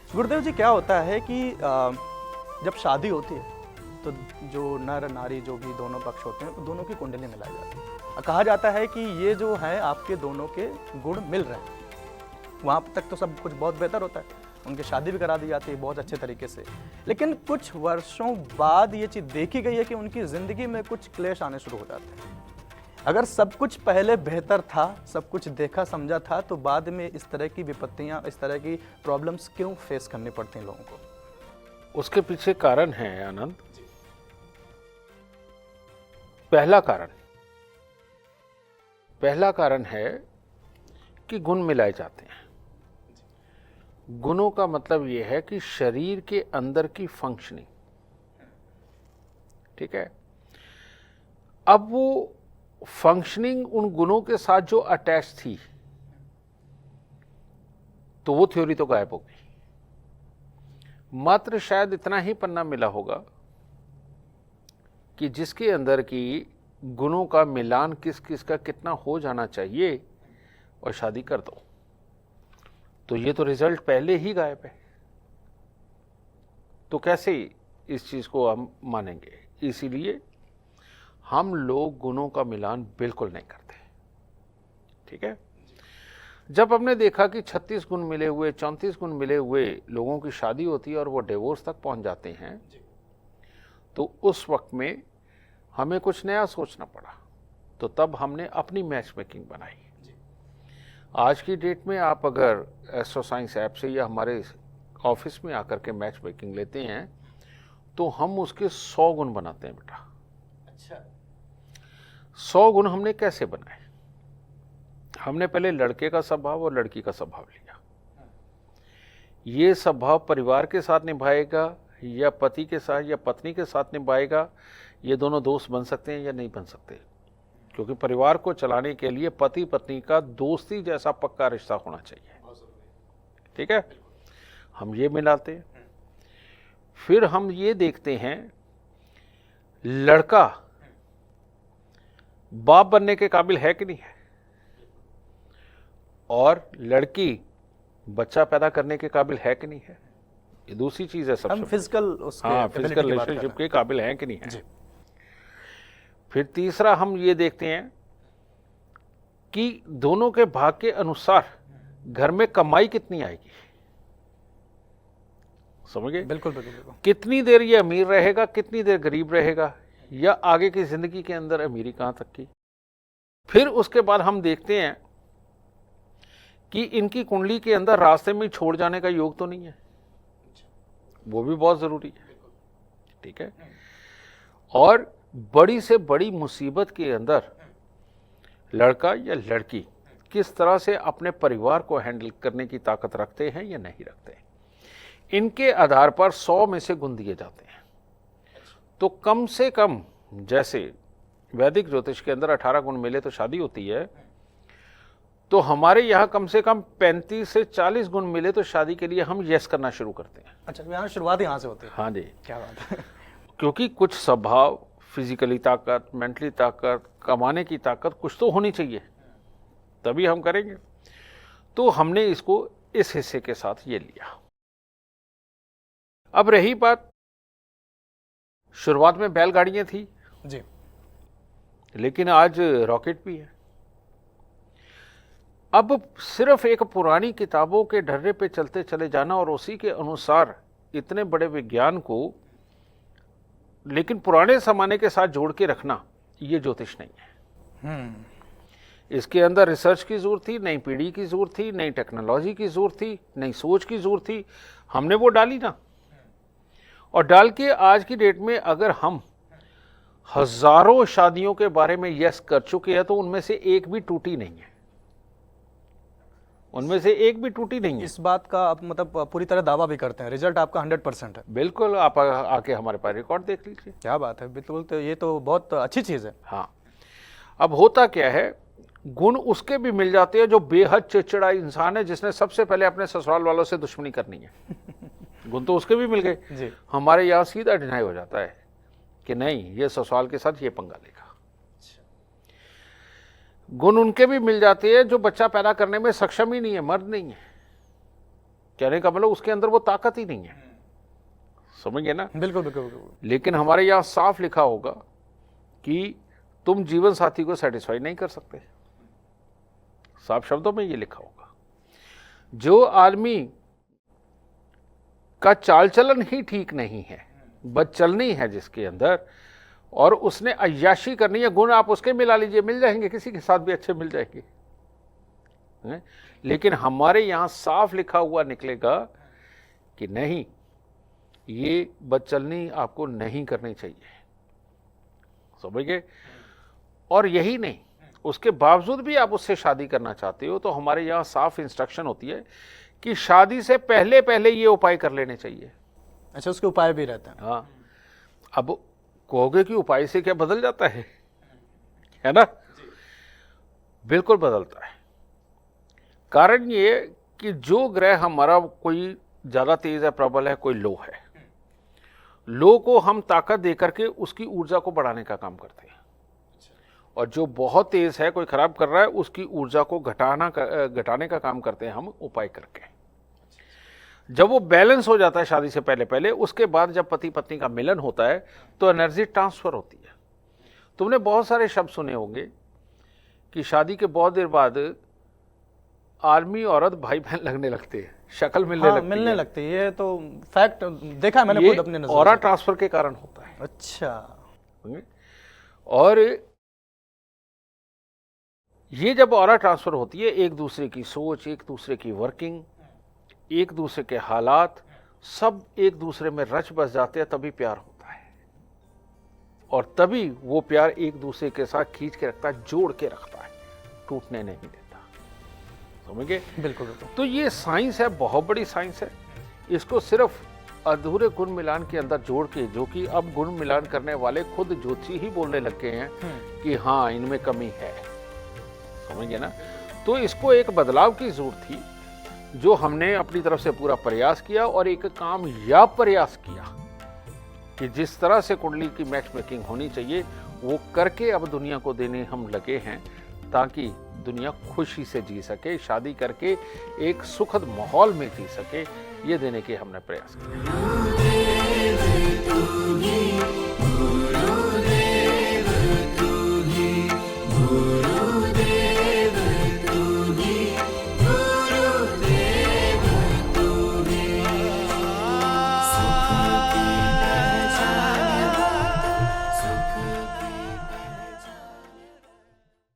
गुरुदेव जी, क्या होता है कि जब शादी होती है तो जो नर नारी जो भी दोनों पक्ष होते हैं तो दोनों की कुंडली मिलाई जाती है। कहा जाता है कि ये जो है आपके दोनों के गुण मिल रहे हैं। वहाँ तक तो सब कुछ बहुत बेहतर होता है, उनकी शादी भी करा दी जाती है बहुत अच्छे तरीके से। लेकिन कुछ वर्षों बाद ये चीज़ देखी गई है कि उनकी ज़िंदगी में कुछ क्लेश आने शुरू हो जाते हैं। अगर सब कुछ पहले बेहतर था, सब कुछ देखा समझा था, तो बाद में इस तरह की विपत्तियां, इस तरह की प्रॉब्लम्स क्यों फेस करनी पड़ती हैं लोगों को? उसके पीछे कारण है आनंद। पहला कारण है कि गुण मिलाए जाते हैं। गुणों का मतलब यह है कि शरीर के अंदर की फंक्शनिंग, ठीक है। अब वो फंक्शनिंग उन गुणों के साथ जो अटैच थी, तो वो थ्योरी तो गायब हो गई। मात्र शायद इतना ही पन्ना मिला होगा कि जिसके अंदर की गुणों का मिलान किस किस का कितना हो जाना चाहिए और शादी कर दो, तो ये तो रिजल्ट पहले ही गायब है। तो कैसे इस चीज को हम मानेंगे? इसीलिए हम लोग गुणों का मिलान बिल्कुल नहीं करते, ठीक है। जब हमने देखा कि 36 गुण मिले हुए, 34 गुण मिले हुए लोगों की शादी होती है और वो डिवोर्स तक पहुंच जाते हैं, तो उस वक्त में हमें कुछ नया सोचना पड़ा। तो तब हमने अपनी मैच मेकिंग बनाई। आज की डेट में आप अगर एस्ट्रो साइंस ऐप से या हमारे ऑफिस में आकर के मैच मेकिंग लेते हैं, तो हम उसके 100 गुण बनाते हैं बेटा। अच्छा, 100 गुण हमने कैसे बनाए? हमने पहले लड़के का स्वभाव और लड़की का स्वभाव लिया। ये स्वभाव परिवार के साथ निभाएगा या पति के साथ या पत्नी के साथ निभाएगा? ये दोनों दोस्त बन सकते हैं या नहीं बन सकते? क्योंकि परिवार को चलाने के लिए पति पत्नी का दोस्ती जैसा पक्का रिश्ता होना चाहिए, ठीक है। हम ये मिलाते हैं। फिर हम ये देखते हैं लड़का बाप बनने के काबिल है कि नहीं है, और लड़की बच्चा पैदा करने के काबिल है कि नहीं है। ये दूसरी चीज है सबसे। हम फिजिकल फिजिकल रिलेशनशिप के काबिल हैं कि नहीं है। फिर तीसरा हम ये देखते हैं कि दोनों के भाग के अनुसार घर में कमाई कितनी आएगी। समझ गए? बिल्कुल बिल्कुल बिल्कुल। कितनी देर ये अमीर रहेगा, कितनी देर गरीब रहेगा, या आगे की जिंदगी के अंदर अमीरी कहां तक की। फिर उसके बाद हम देखते हैं कि इनकी कुंडली के अंदर रास्ते में छोड़ जाने का योग तो नहीं है। वो भी बहुत जरूरी है, ठीक है। और बड़ी से बड़ी मुसीबत के अंदर लड़का या लड़की किस तरह से अपने परिवार को हैंडल करने की ताकत रखते हैं या नहीं रखते, इनके आधार पर 100 में से गुण दिए जाते हैं। तो कम से कम, जैसे वैदिक ज्योतिष के अंदर 18 गुण मिले तो शादी होती है, तो हमारे यहाँ कम से कम 35 से 40 गुण मिले तो शादी के लिए हम यस करना शुरू करते हैं। अच्छा, यहाँ शुरुआत यहाँ से होती है। हाँ जी, क्या बात है। क्योंकि कुछ स्वभाव, फिजिकली ताकत, मेंटली ताकत, कमाने की ताकत कुछ तो होनी चाहिए, तभी हम करेंगे। तो हमने इसको इस हिस्से के साथ ये लिया। अब रही बात, शुरुआत में बैलगाड़ियां थी जी, लेकिन आज रॉकेट भी है। अब सिर्फ एक पुरानी किताबों के ढर्रे पे चलते चले जाना और उसी के अनुसार इतने बड़े विज्ञान को लेकिन पुराने जमाने के साथ जोड़ के रखना, ये ज्योतिष नहीं है। इसके अंदर रिसर्च की जरूरत थी, नई पीढ़ी की जरूरत थी, नई टेक्नोलॉजी की जरूरत थी, नई सोच की जरूरत थी। हमने वो डाली ना, और डाल के आज की डेट में अगर हम हजारों शादियों के बारे में यस कर चुके हैं, तो उनमें से एक भी टूटी नहीं है। उनमें से एक भी टूटी नहीं है। इस बात का आप मतलब पूरी तरह दावा भी करते हैं, रिजल्ट आपका 100% है? बिल्कुल, आप आके हमारे पास रिकॉर्ड देख लीजिए। क्या बात है, बिल्कुल। तो ये तो बहुत अच्छी चीज़ है। हाँ, अब होता क्या है, गुण उसके भी मिल जाते हैं जो बेहद चिड़चिड़ा इंसान है, जिसने सबसे पहले अपने ससुराल वालों से दुश्मनी करनी है। गुण तो उसके भी मिल गए जी। हमारे यहाँ सीधा डिनाई हो जाता है कि नहीं, ये ससुराल के साथ ये पंगा लेगा। गुण उनके भी मिल जाते हैं जो बच्चा पैदा करने में सक्षम ही नहीं है, मर्द नहीं है। कहने का मतलब उसके अंदर वो ताकत ही नहीं है, समझ गए ना। बिल्कुल बिल्कुल बिल्कुल। लेकिन हमारे यहाँ साफ लिखा होगा कि तुम जीवन साथी को सेटिस्फाई नहीं कर सकते, साफ शब्दों में ये लिखा होगा। जो आदमी का चाल चलन ही ठीक नहीं है, बदचलनी है जिसके अंदर, और उसने अय्याशी करनी है, गुण आप उसके मिला लीजिए, मिल जाएंगे, किसी के साथ भी अच्छे मिल जाएंगे, हैं? लेकिन हमारे यहाँ साफ लिखा हुआ निकलेगा कि नहीं, ये बदचलनी आपको नहीं करनी चाहिए, समझ गए। और यही नहीं, उसके बावजूद भी आप उससे शादी करना चाहते हो तो हमारे यहाँ साफ इंस्ट्रक्शन होती है कि शादी से पहले पहले ये उपाय कर लेने चाहिए। अच्छा, उसके उपाय भी रहते हैं। हाँ, अब कहोगे कि उपाय से क्या बदल जाता है ना? बिल्कुल बदलता है। कारण ये कि जो ग्रह हमारा कोई ज़्यादा तेज है, प्रबल है, कोई लो है, लो को हम ताकत दे करके उसकी ऊर्जा को बढ़ाने का काम करते हैं, और जो बहुत तेज है, कोई खराब कर रहा है, उसकी ऊर्जा को घटाने का काम करते हैं हम उपाय करके। जब वो बैलेंस हो जाता है शादी से पहले पहले, उसके बाद जब पति पत्नी का मिलन होता है तो एनर्जी ट्रांसफर होती है। तुमने बहुत सारे शब्द सुने होंगे कि शादी के बहुत देर बाद आदमी औरत भाई बहन लगने लगते हैं, शक्ल मिलने लगती है। ये तो फैक्ट देखा है मैंने खुद अपने नजर ऑरा से। ट्रांसफर के कारण होता है। अच्छा, और ये जब ऑरा ट्रांसफर होती है, एक दूसरे की सोच, एक दूसरे की वर्किंग, एक दूसरे के हालात सब एक दूसरे में रच बस जाते हैं, तभी प्यार होता है, और तभी वो प्यार एक दूसरे के साथ खींच के रखता है, जोड़ के रखता है, टूटने नहीं देता, समझ गए। बिल्कुल बिल्कुल। तो ये साइंस है, बहुत बड़ी साइंस है। इसको सिर्फ अधूरे गुण मिलान के अंदर जोड़ के, जो कि अब गुण मिलान करने वाले खुद ज्योतिषी ही बोलने लग गए हैं कि हाँ इनमें कमी है, समझ गए ना। तो इसको एक बदलाव की जरूरत थी, जो हमने अपनी तरफ से पूरा प्रयास किया, और एक कामयाब प्रयास किया कि जिस तरह से कुंडली की मैच मेकिंग होनी चाहिए वो करके अब दुनिया को देने हम लगे हैं, ताकि दुनिया खुशी से जी सके, शादी करके एक सुखद माहौल में जी सके, ये देने के हमने प्रयास किया।